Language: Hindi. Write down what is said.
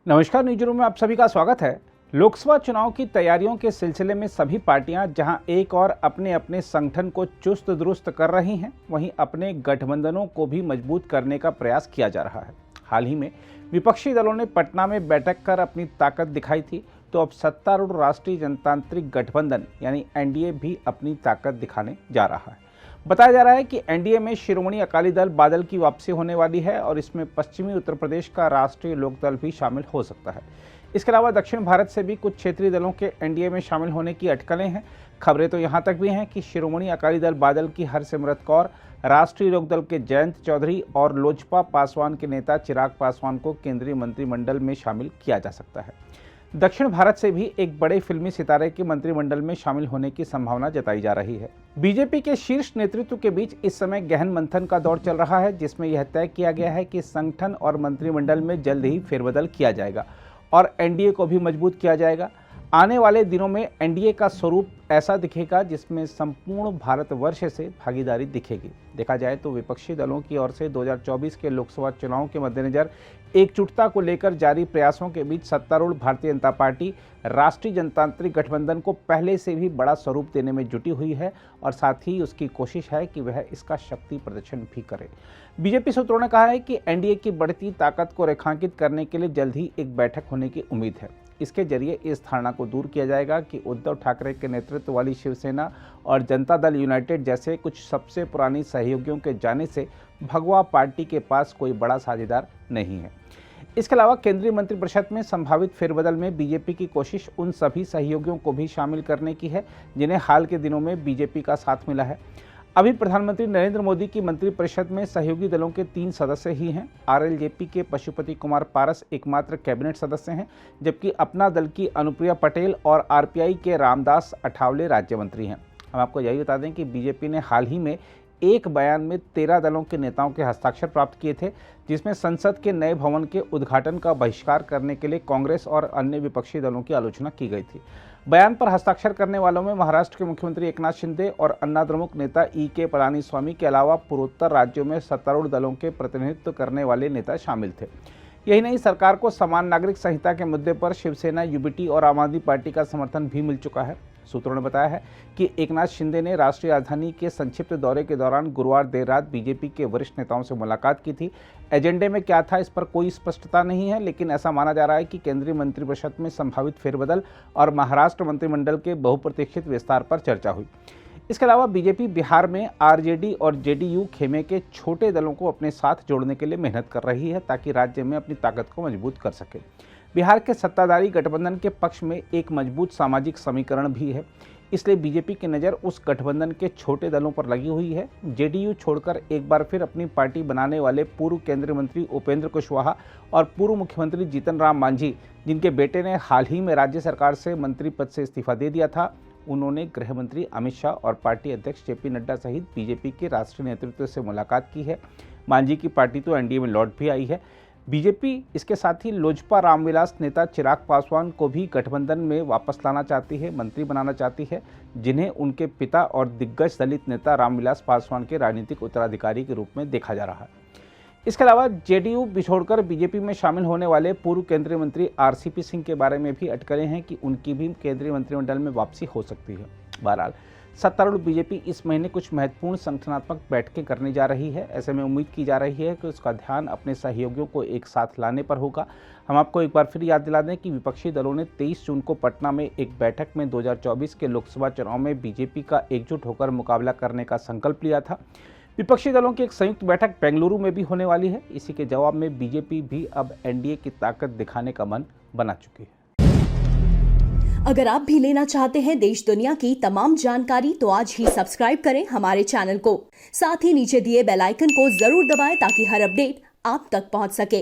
नमस्कार, न्यूज रूम में आप सभी का स्वागत है। लोकसभा चुनाव की तैयारियों के सिलसिले में सभी पार्टियां जहां एक और अपने अपने संगठन को चुस्त दुरुस्त कर रही हैं, वहीं अपने गठबंधनों को भी मजबूत करने का प्रयास किया जा रहा है। हाल ही में विपक्षी दलों ने पटना में बैठक कर अपनी ताकत दिखाई थी, तो अब सत्तारूढ़ राष्ट्रीय जनतांत्रिक गठबंधन यानी एनडीए भी अपनी ताकत दिखाने जा रहा है। बताया जा रहा है कि एनडीए में शिरोमणि अकाली दल बादल की वापसी होने वाली है और इसमें पश्चिमी उत्तर प्रदेश का राष्ट्रीय लोकदल भी शामिल हो सकता है। इसके अलावा दक्षिण भारत से भी कुछ क्षेत्रीय दलों के एनडीए में शामिल होने की अटकलें हैं। खबरें तो यहां तक भी हैं कि शिरोमणि अकाली दल बादल की हरसिमरत कौर, राष्ट्रीय लोकदल के जयंत चौधरी और लोजपा पासवान के नेता चिराग पासवान को केंद्रीय मंत्रिमंडल में शामिल किया जा सकता है। दक्षिण भारत से भी एक बड़े फिल्मी सितारे के मंत्रिमंडल में शामिल होने की संभावना जताई जा रही है। बीजेपी के शीर्ष नेतृत्व के बीच इस समय गहन मंथन का दौर चल रहा है, जिसमें यह तय किया गया है कि संगठन और मंत्रिमंडल में जल्द ही फेरबदल किया जाएगा और एनडीए को भी मजबूत किया जाएगा। आने वाले दिनों में एनडीए का स्वरूप ऐसा दिखेगा जिसमें संपूर्ण भारतवर्ष से भागीदारी दिखेगी। देखा जाए तो विपक्षी दलों की ओर से 2024 के लोकसभा चुनाव के मद्देनजर एकजुटता को लेकर जारी प्रयासों के बीच सत्तारूढ़ भारतीय जनता पार्टी राष्ट्रीय जनतांत्रिक गठबंधन को पहले से भी बड़ा स्वरूप देने में जुटी हुई है और साथ ही उसकी कोशिश है कि वह इसका शक्ति प्रदर्शन भी करे। बीजेपी सूत्रों ने कहा है कि एनडीए की बढ़ती ताकत को रेखांकित करने के लिए जल्द ही एक बैठक होने की उम्मीद है। इसके जरिए इस धारणा को दूर किया जाएगा कि उद्धव ठाकरे के नेतृत्व वाली शिवसेना और जनता दल यूनाइटेड जैसे कुछ सबसे पुरानी सहयोगियों के जाने से भगवा पार्टी के पास कोई बड़ा साझेदार नहीं है। इसके अलावा केंद्रीय मंत्रिपरिषद में संभावित फेरबदल में बीजेपी की कोशिश उन सभी सहयोगियों को भी शामिल करने की है जिन्हें हाल के दिनों में बीजेपी का साथ मिला है। अभी प्रधानमंत्री नरेंद्र मोदी की मंत्रिपरिषद में सहयोगी दलों के 3 सदस्य ही हैं। आरएलजेपी के पशुपति कुमार पारस एकमात्र कैबिनेट सदस्य हैं, जबकि अपना दल की अनुप्रिया पटेल और आरपीआई के रामदास अठावले राज्य मंत्री हैं। हम आपको यही बता दें कि बीजेपी ने हाल ही में एक बयान में 13 दलों के नेताओं के हस्ताक्षर प्राप्त किए थे, जिसमें संसद के नए भवन के उद्घाटन का बहिष्कार करने के लिए कांग्रेस और अन्य विपक्षी दलों की आलोचना की गई थी। बयान पर हस्ताक्षर करने वालों में महाराष्ट्र के मुख्यमंत्री एकनाथ शिंदे और अन्ना द्रमुक नेता के पलानीस्वामी के अलावा पूर्वोत्तर राज्यों में सत्तारूढ़ दलों के प्रतिनिधित्व करने वाले नेता शामिल थे। यही नहीं, सरकार को समान नागरिक संहिता के मुद्दे पर शिवसेना, यूबीटी और आम आदमी पार्टी का समर्थन भी मिल चुका है। सूत्रों ने बताया है कि एकनाथ शिंदे ने राष्ट्रीय राजधानी के संक्षिप्त दौरे के दौरान गुरुवार देर रात बीजेपी के वरिष्ठ नेताओं से मुलाकात की थी। एजेंडे में क्या था इस पर कोई स्पष्टता नहीं है, लेकिन ऐसा माना जा रहा है कि केंद्रीय मंत्रिपरिषद में संभावित फेरबदल और महाराष्ट्र मंत्रिमंडल के बहुप्रतीक्षित विस्तार पर चर्चा हुई। इसके अलावा बीजेपी बिहार में आरजेडी और जेडीयू खेमे के छोटे दलों को अपने साथ जोड़ने के लिए मेहनत कर रही है ताकि राज्य में अपनी ताकत को मजबूत कर सके। बिहार के सत्ताधारी गठबंधन के पक्ष में एक मजबूत सामाजिक समीकरण भी है, इसलिए बीजेपी की नज़र उस गठबंधन के छोटे दलों पर लगी हुई है। जेडीयू छोड़कर एक बार फिर अपनी पार्टी बनाने वाले पूर्व केंद्रीय मंत्री उपेंद्र कुशवाहा और पूर्व मुख्यमंत्री जीतन राम मांझी, जिनके बेटे ने हाल ही में राज्य सरकार से मंत्री पद से इस्तीफा दे दिया था, उन्होंने गृह मंत्री अमित शाह और पार्टी अध्यक्ष जेपी नड्डा सहित बीजेपी के राष्ट्रीय नेतृत्व से मुलाकात की है। मांझी की पार्टी तो एनडीए में लौट भी आई है। बीजेपी इसके साथ ही लोजपा रामविलास नेता चिराग पासवान को भी गठबंधन में वापस लाना चाहती है, मंत्री बनाना चाहती है, जिन्हें उनके पिता और दिग्गज दलित नेता रामविलास पासवान के राजनीतिक उत्तराधिकारी के रूप में देखा जा रहा है। इसके अलावा जेडीयू बिछोड़कर बीजेपी में शामिल होने वाले पूर्व केंद्रीय मंत्री आरसीपी सिंह के बारे में भी अटकलें हैं कि उनकी भी केंद्रीय मंत्रिमंडल में वापसी हो सकती है। बहरहाल सत्तारूढ़ बीजेपी इस महीने कुछ महत्वपूर्ण संगठनात्मक बैठकें करने जा रही है। ऐसे में उम्मीद की जा रही है कि उसका ध्यान अपने सहयोगियों को एक साथ लाने पर होगा। हम आपको एक बार फिर याद दिला दें कि विपक्षी दलों ने 23 जून को पटना में एक बैठक में 2024 के लोकसभा चुनाव में बीजेपी का एकजुट होकर मुकाबला करने का संकल्प लिया था। विपक्षी दलों की एक संयुक्त बैठक बेंगलुरु में भी होने वाली है। इसी के जवाब में बीजेपी भी अब एनडीए की ताकत दिखाने का मन बना चुकी है। अगर आप भी लेना चाहते हैं देश दुनिया की तमाम जानकारी तो आज ही सब्सक्राइब करें हमारे चैनल को। साथ ही नीचे दिए बेल आइकन को जरूर दबाएं ताकि हर अपडेट आप तक पहुंच सके।